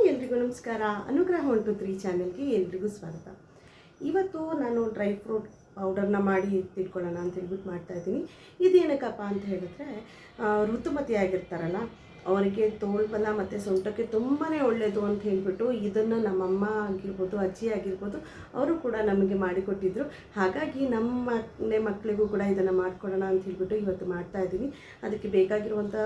ಎಲ್ರಿಗೂ ನಮಸ್ಕಾರ. ಅನುಗ್ರಹ 123 ಚಾನೆಲ್ಗೆ ಎಲ್ರಿಗೂ ಸ್ವಾಗತ. ಇವತ್ತು ನಾನು ಡ್ರೈ ಫ್ರೂಟ್ ಪೌಡರ್ನ ಮಾಡಿ ಇಟ್ಕೊಳ್ಳೋಣ ಅಂತ ಹೇಳ್ಬಿಟ್ಟು ಮಾಡ್ತಾಯಿದ್ದೀನಿ. ಇದೇನಕ್ಕಪ್ಪ ಅಂತ ಹೇಳಿದ್ರೆ ಋತುಮತಿ ಆಗಿರ್ತಾರಲ್ಲ ಅವರಿಗೆ ತೋಳ್ಬಲ ಮತ್ತು ಸೊಂಟಕ್ಕೆ ತುಂಬಾ ಒಳ್ಳೆಯದು ಅಂತ ಹೇಳ್ಬಿಟ್ಟು ಇದನ್ನು ನಮ್ಮಮ್ಮ ಆಗಿರ್ಬೋದು, ಅಜ್ಜಿ ಆಗಿರ್ಬೋದು, ಅವರು ಕೂಡ ನಮಗೆ ಮಾಡಿಕೊಟ್ಟಿದ್ರು. ಹಾಗಾಗಿ ನಮ್ಮ ಮನೆ ಮಕ್ಕಳಿಗೂ ಕೂಡ ಇದನ್ನು ಮಾಡಿಕೊಡೋಣ ಅಂತ ಹೇಳ್ಬಿಟ್ಟು ಇವತ್ತು ಮಾಡ್ತಾಯಿದ್ದೀನಿ. ಅದಕ್ಕೆ ಬೇಕಾಗಿರುವಂಥ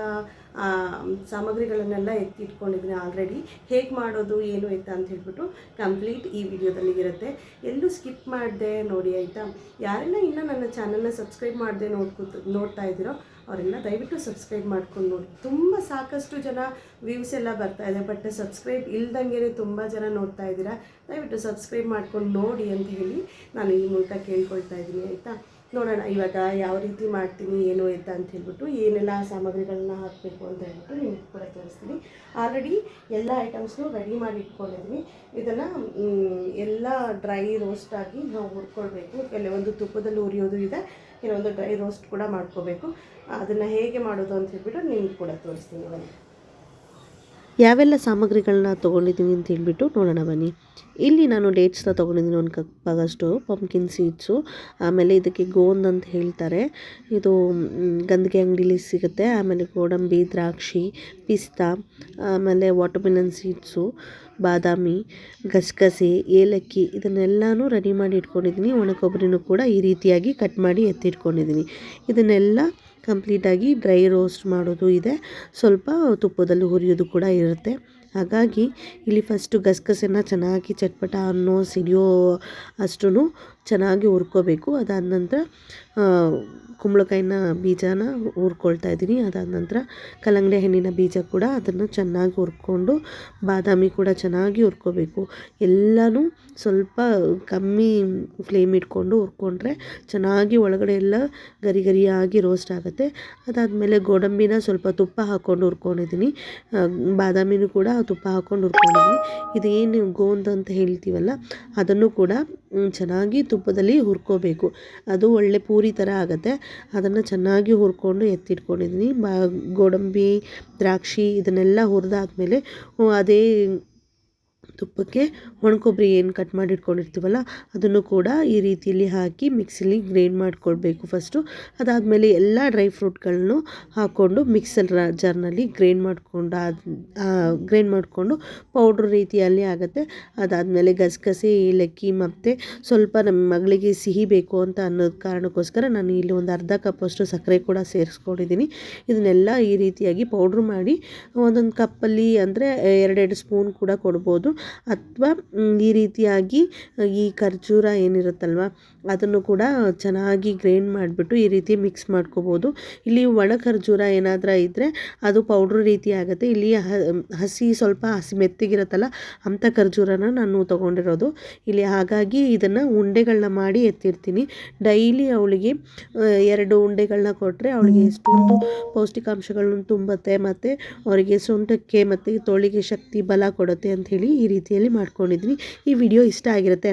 ಸಾಮಗ್ರಿಗಳನ್ನೆಲ್ಲ ಎತ್ತಿಟ್ಕೊಂಡಿದ್ದೀನಿ ಆಲ್ರೆಡಿ. ಹೇಗೆ ಮಾಡೋದು ಏನು ಎತ್ತ ಅಂತ ಹೇಳ್ಬಿಟ್ಟು ಕಂಪ್ಲೀಟ್ ಈ ವಿಡಿಯೋದಲ್ಲಿ ಇರುತ್ತೆ. ಎಲ್ಲೂ ಸ್ಕಿಪ್ ಮಾಡಿದೆ ನೋಡಿ ಆಯಿತಾ. ಯಾರೆಲ್ಲ ಇನ್ನೂ ನನ್ನ ಚಾನಲ್ನ ಸಬ್ಸ್ಕ್ರೈಬ್ ಮಾಡದೆ ನೋಡ್ತಾ ಇದ್ದೀರೋ ಅವರೆಲ್ಲ ದಯವಿಟ್ಟು ಸಬ್ಸ್ಕ್ರೈಬ್ ಮಾಡ್ಕೊಂಡು ನೋಡಿ. ತುಂಬ ಸಾಕಷ್ಟು ಜನ ವ್ಯೂಸ್ ಎಲ್ಲ ಬರ್ತಾ ಇದೆ, ಬಟ್ ಸಬ್ಸ್ಕ್ರೈಬ್ ಇಲ್ದಂಗೆ ತುಂಬ ಜನ ನೋಡ್ತಾ ಇದ್ದೀರಾ. ದಯವಿಟ್ಟು ಸಬ್ಸ್ಕ್ರೈಬ್ ಮಾಡ್ಕೊಂಡು ನೋಡಿ ಅಂತ ಹೇಳಿ ನಾನು ಈ ಮೂಲಕ ಕೇಳ್ಕೊಳ್ತಾ ಇದ್ದೀನಿ ಆಯಿತಾ. ನೋಡೋಣ ಇವಾಗ ಯಾವ ರೀತಿ ಮಾಡ್ತೀನಿ ಏನು ಎತ್ತ ಅಂತ ಹೇಳ್ಬಿಟ್ಟು, ಏನೆಲ್ಲ ಸಾಮಗ್ರಿಗಳನ್ನ ಹಾಕಬೇಕು ಅಂತ ಹೇಳ್ಬಿಟ್ಟು ನಿಮ್ಗೆ ಕೂಡ ತೋರಿಸ್ತೀನಿ. ಆಲ್ರೆಡಿ ಎಲ್ಲ ಐಟಮ್ಸ್ನು ರೆಡಿ ಮಾಡಿ ಇಟ್ಕೊಂಡಿದ್ದೀನಿ. ಇದನ್ನು ಎಲ್ಲ ಡ್ರೈ ರೋಸ್ಟ್ ಆಗಿ ನಾವು ಹುರ್ಕೊಳ್ಬೇಕು. ಕೆಲವೊಂದು ತುಪ್ಪದಲ್ಲಿ ಹುರಿಯೋದು ಇದೆ, ಕೆಲವೊಂದು ಡ್ರೈ ರೋಸ್ಟ್ ಕೂಡ ಮಾಡ್ಕೋಬೇಕು. ಅದನ್ನು ಹೇಗೆ ಮಾಡೋದು ಅಂತ ಹೇಳ್ಬಿಟ್ಟು ನಿಮ್ಗೆ ಕೂಡ ತೋರಿಸ್ತೀನಿ ಬನ್ನಿ. ಯಾವೆಲ್ಲ ಸಾಮಗ್ರಿಗಳನ್ನ ತೊಗೊಂಡಿದ್ದೀನಿ ಅಂತ ಹೇಳ್ಬಿಟ್ಟು ನೋಡೋಣ ಬನ್ನಿ. ಇಲ್ಲಿ ನಾನು ಡೇಟ್ಸ್ನ ತೊಗೊಂಡಿದ್ದೀನಿ, ಒಂದು ಕಪ್ಪಾಗಷ್ಟು ಪಂಪ್ಕಿನ್ ಸೀಡ್ಸು. ಆಮೇಲೆ ಇದಕ್ಕೆ ಗೋಂದ್ ಅಂತ ಹೇಳ್ತಾರೆ, ಇದು ಗಂದಿಗೆ ಅಂಗಡಿಲಿ ಸಿಗುತ್ತೆ. ಆಮೇಲೆ ಗೋಡಂಬಿ, ದ್ರಾಕ್ಷಿ, ಪಿಸ್ತಾ, ಆಮೇಲೆ ವಾಟರ್ಮೆಲನ್ ಸೀಡ್ಸು, ಬಾದಾಮಿ, ಗಸಗಸೆ, ಏಲಕ್ಕಿ, ಇದನ್ನೆಲ್ಲನೂ ರೆಡಿ ಮಾಡಿ ಇಟ್ಕೊಂಡಿದ್ದೀನಿ. ಒಣಕೊಬ್ಬರಿನೂ ಕೂಡ ಈ ರೀತಿಯಾಗಿ ಕಟ್ ಮಾಡಿ ಎತ್ತಿಟ್ಕೊಂಡಿದ್ದೀನಿ. ಇದನ್ನೆಲ್ಲ ಕಂಪ್ಲೀಟಾಗಿ ಡ್ರೈ ರೋಸ್ಟ್ ಮಾಡೋದು ಇದೆ, ಸ್ವಲ್ಪ ತುಪ್ಪದಲ್ಲಿ ಹುರಿಯೋದು ಕೂಡ ಇರುತ್ತೆ. ಹಾಗಾಗಿ ಇಲ್ಲಿ ಫಸ್ಟು ಗಸಗಸೆನ ಚೆನ್ನಾಗಿ ಚಟ್ಪಟ ಅನ್ನೋ ಸಿಡಿಯೋ ಅಷ್ಟು ಚೆನ್ನಾಗಿ ಹುರ್ಕೋಬೇಕು. ಅದಾದ ನಂತರ ಕುಂಬಳಕಾಯಿನ ಬೀಜನ ಹುರ್ಕೊಳ್ತಾ ಇದ್ದೀನಿ. ಅದಾದ ನಂತರ ಕಲ್ಲಂಗಡಿ ಹಣ್ಣಿನ ಬೀಜ ಕೂಡ ಅದನ್ನು ಚೆನ್ನಾಗಿ ಹುರ್ಕೊಂಡು, ಬಾದಾಮಿ ಕೂಡ ಚೆನ್ನಾಗಿ ಹುರ್ಕೋಬೇಕು. ಎಲ್ಲನೂ ಸ್ವಲ್ಪ ಕಮ್ಮಿ ಫ್ಲೇಮ್ ಇಟ್ಕೊಂಡು ಹುರ್ಕೊಂಡ್ರೆ ಚೆನ್ನಾಗಿ ಒಳಗಡೆ ಎಲ್ಲ ಗರಿ ಗರಿಯಾಗಿ ರೋಸ್ಟ್ ಆಗುತ್ತೆ. ಅದಾದಮೇಲೆ ಗೋಡಂಬಿನ ಸ್ವಲ್ಪ ತುಪ್ಪ ಹಾಕ್ಕೊಂಡು ಹುರ್ಕೊಂಡಿದ್ದೀನಿ, ಬಾದಾಮಿನೂ ಕೂಡ ತುಪ್ಪ ಹಾಕ್ಕೊಂಡು ಹುರ್ಕೊಂಡಿದ್ದೀನಿ. ಇದೇನು ಗೋಂದ್ ಅಂತ ಹೇಳ್ತೀವಲ್ಲ ಅದನ್ನು ಕೂಡ ಚೆನ್ನಾಗಿ ತುಪ್ಪದಲ್ಲಿ ಹುರ್ಕೋಬೇಕು. ಅದು ಒಳ್ಳೆ ಪೂರಿ ಥರ ಆಗುತ್ತೆ. ಅದನ್ನು ಚೆನ್ನಾಗಿ ಹುರ್ಕೊಂಡು ಎತ್ತಿಟ್ಕೊಂಡಿದ್ದೀನಿ. ಗೋಡಂಬಿ, ದ್ರಾಕ್ಷಿ ಇದನ್ನೆಲ್ಲ ಹುರಿದಾದ್ಮೇಲೆ ಅದೇ ತುಪ್ಪಕ್ಕೆ ಒಣಕೊಬ್ಬರಿ ಏನು ಕಟ್ ಮಾಡಿ ಇಟ್ಕೊಂಡಿರ್ತೀವಲ್ಲ ಅದನ್ನು ಕೂಡ ಈ ರೀತಿಯಲ್ಲಿ ಹಾಕಿ ಮಿಕ್ಸಿಲಿ ಗ್ರೈಂಡ್ ಮಾಡ್ಕೊಳ್ಬೇಕು ಫಸ್ಟು. ಅದಾದಮೇಲೆ ಎಲ್ಲ ಡ್ರೈ ಫ್ರೂಟ್ಗಳನ್ನು ಹಾಕ್ಕೊಂಡು ಮಿಕ್ಸರ್ ಜಾರ್ನಲ್ಲಿ ಗ್ರೈಂಡ್ ಮಾಡಿಕೊಂಡು ಪೌಡ್ರ್ ರೀತಿಯಲ್ಲಿ ಆಗುತ್ತೆ. ಅದಾದಮೇಲೆ ಗಸಗಸೆ, ಏಲಕ್ಕಿ ಮತ್ತು ಸ್ವಲ್ಪ ನಮ್ಮ ಮಗಳಿಗೆ ಸಿಹಿ ಬೇಕು ಅಂತ ಅನ್ನೋದು ಕಾರಣಕ್ಕೋಸ್ಕರ ನಾನು ಇಲ್ಲಿ ಒಂದು ಅರ್ಧ ಕಪ್ಪಷ್ಟು ಸಕ್ಕರೆ ಕೂಡ ಸೇರಿಸ್ಕೊಂಡಿದ್ದೀನಿ. ಇದನ್ನೆಲ್ಲ ಈ ರೀತಿಯಾಗಿ ಪೌಡ್ರ್ ಮಾಡಿ ಒಂದೊಂದು ಕಪ್ಪಲ್ಲಿ ಅಂದರೆ 2 ಸ್ಪೂನ್ ಕೂಡ ಕೊಡ್ಬೋದು. ಅಥವಾ ಈ ರೀತಿಯಾಗಿ ಈ ಖರ್ಜೂರ ಏನಿರುತ್ತಲ್ವ ಅದನ್ನು ಕೂಡ ಚೆನ್ನಾಗಿ ಗ್ರೈಂಡ್ ಮಾಡಿಬಿಟ್ಟು ಈ ರೀತಿ ಮಿಕ್ಸ್ ಮಾಡ್ಕೋಬೋದು. ಇಲ್ಲಿ ಒಣ ಖರ್ಜೂರ ಏನಾದರೂ ಇದ್ದರೆ ಅದು ಪೌಡ್ರ್ ರೀತಿ ಆಗುತ್ತೆ. ಇಲ್ಲಿ ಸ್ವಲ್ಪ ಹಸಿ ಮೆತ್ತಗಿರುತ್ತಲ್ಲ ಅಂಥ ಖರ್ಜೂರನ ನಾನು ತೊಗೊಂಡಿರೋದು ಇಲ್ಲಿ. ಹಾಗಾಗಿ ಇದನ್ನು ಉಂಡೆಗಳನ್ನ ಮಾಡಿ ಎತ್ತಿರ್ತೀನಿ. ಡೈಲಿ ಅವಳಿಗೆ 2 ಉಂಡೆಗಳನ್ನ ಕೊಟ್ಟರೆ ಅವಳಿಗೆ ಎಷ್ಟೊಂದು ಪೌಷ್ಟಿಕಾಂಶಗಳನ್ನು ತುಂಬುತ್ತೆ ಮತ್ತು ಅವರಿಗೆ ಸೊಂಟಕ್ಕೆ ಮತ್ತು ತೋಳಿಗೆ ಶಕ್ತಿ ಬಲ ಕೊಡುತ್ತೆ ಅಂಥೇಳಿ ಈ ರೀತಿಯಲ್ಲಿ ಮಾಡ್ಕೊಂಡಿದ್ದೀನಿ. ಈ ವಿಡಿಯೋ ಇಷ್ಟ ಆಗಿರುತ್ತೆ